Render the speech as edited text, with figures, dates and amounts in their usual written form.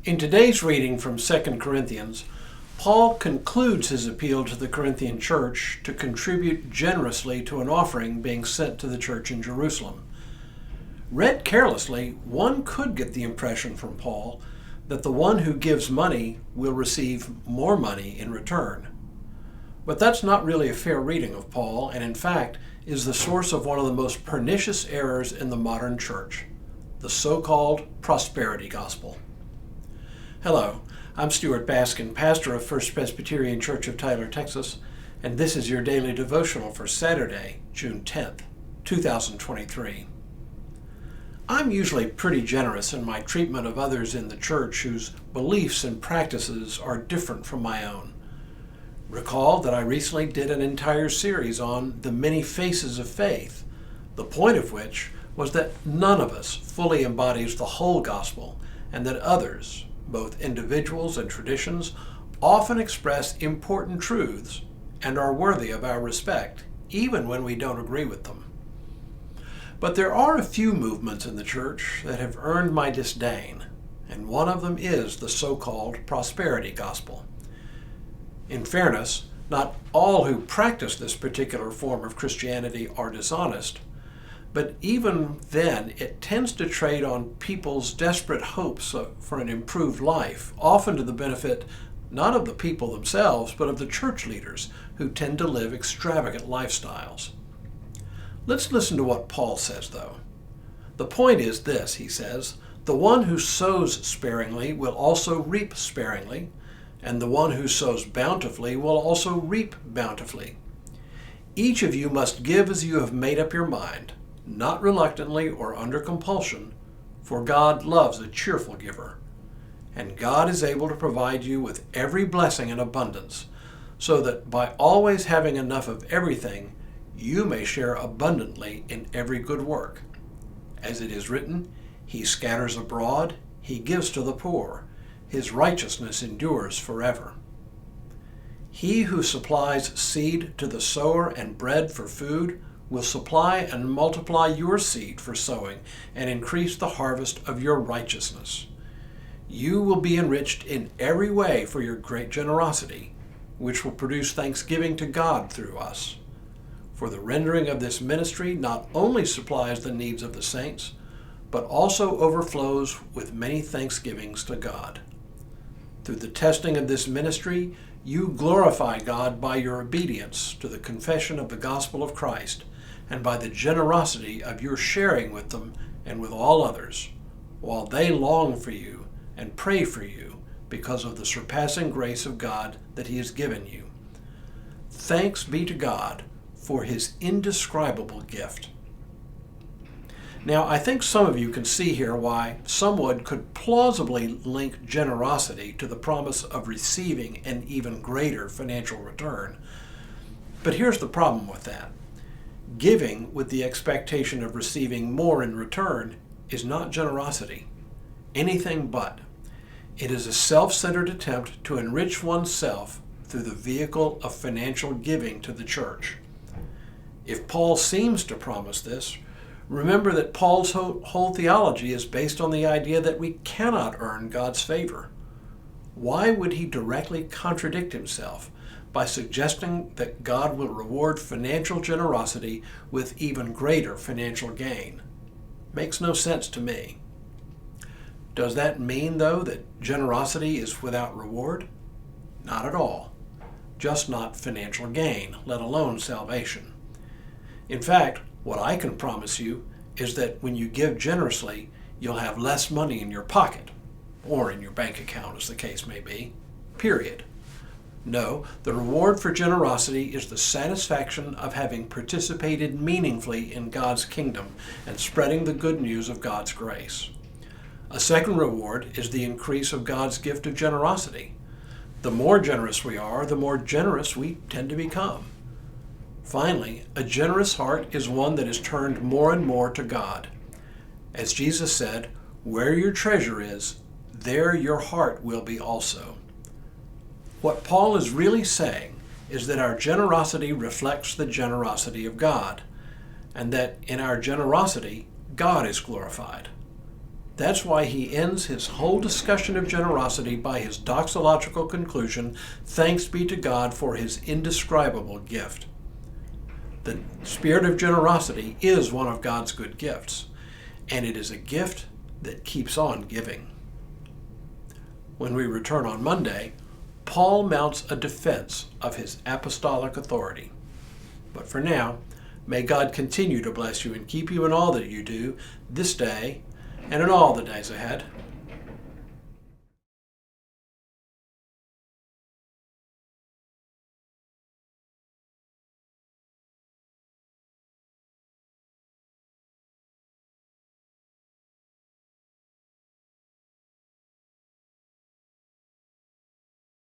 In today's reading from 2 Corinthians, Paul concludes his appeal to the Corinthian church to contribute generously to an offering being sent to the church in Jerusalem. Read carelessly, one could get the impression from Paul that the one who gives money will receive more money in return. But that's not really a fair reading of Paul, and in fact is the source of one of the most pernicious errors in the modern church, the so-called prosperity gospel. Hello, I'm Stuart, pastor of First Presbyterian Church of Tyler, Texas, and this is your daily devotional for Saturday, June 10th, 2023. I'm usually pretty generous in my treatment of others in the church whose beliefs and practices are different from my own. Recall that I recently did an entire series on the many faces of faith, the point of which was that none of us fully embodies the whole gospel, and that others, both individuals and traditions, often express important truths and are worthy of our respect, even when we don't agree with them. But there are a few movements in the church that have earned my disdain, and one of them is the so-called prosperity gospel. In fairness, not all who practice this particular form of Christianity are dishonest, but even then it tends to trade on people's desperate hopes for an improved life, often to the benefit not of the people themselves, but of the church leaders who tend to live extravagant lifestyles. Let's listen to what Paul says, though. The point is this, he says, the one who sows sparingly will also reap sparingly, and the one who sows bountifully will also reap bountifully. Each of you must give as you have made up your mind, not reluctantly or under compulsion, for God loves a cheerful giver. And God is able to provide you with every blessing in abundance, so that by always having enough of everything, you may share abundantly in every good work. As it is written, He scatters abroad, He gives to the poor. His righteousness endures forever. He who supplies seed to the sower and bread for food will supply and multiply your seed for sowing and increase the harvest of your righteousness. You will be enriched in every way for your great generosity, which will produce thanksgiving to God through us. For the rendering of this ministry not only supplies the needs of the saints, but also overflows with many thanksgivings to God. Through the testing of this ministry, you glorify God by your obedience to the confession of the gospel of Christ, and by the generosity of your sharing with them and with all others, while they long for you and pray for you because of the surpassing grace of God that He has given you. Thanks be to God for His indescribable gift. Now, I think some of you can see here why someone could plausibly link generosity to the promise of receiving an even greater financial return. But here's the problem with that. Giving with the expectation of receiving more in return is not generosity. Anything but. It is a self-centered attempt to enrich oneself through the vehicle of financial giving to the church. If Paul seems to promise this, remember that Paul's whole theology is based on the idea that we cannot earn God's favor. Why would he directly contradict himself by suggesting that God will reward financial generosity with even greater financial gain? Makes no sense to me. Does that mean, though, that generosity is without reward? Not at all. Just not financial gain, let alone salvation. In fact, what I can promise you is that when you give generously, you'll have less money in your pocket, or in your bank account, as the case may be, period. No, the reward for generosity is the satisfaction of having participated meaningfully in God's kingdom and spreading the good news of God's grace. A second reward is the increase of God's gift of generosity. The more generous we are, the more generous we tend to become. Finally, a generous heart is one that is turned more and more to God. As Jesus said, "Where your treasure is, there your heart will be also." What Paul is really saying is that our generosity reflects the generosity of God, and that in our generosity, God is glorified. That's why he ends his whole discussion of generosity by his doxological conclusion, "Thanks be to God for his indescribable gift." The spirit of generosity is one of God's good gifts, and it is a gift that keeps on giving. When we return on Monday, Paul mounts a defense of his apostolic authority. But for now, may God continue to bless you and keep you in all that you do this day and in all the days ahead.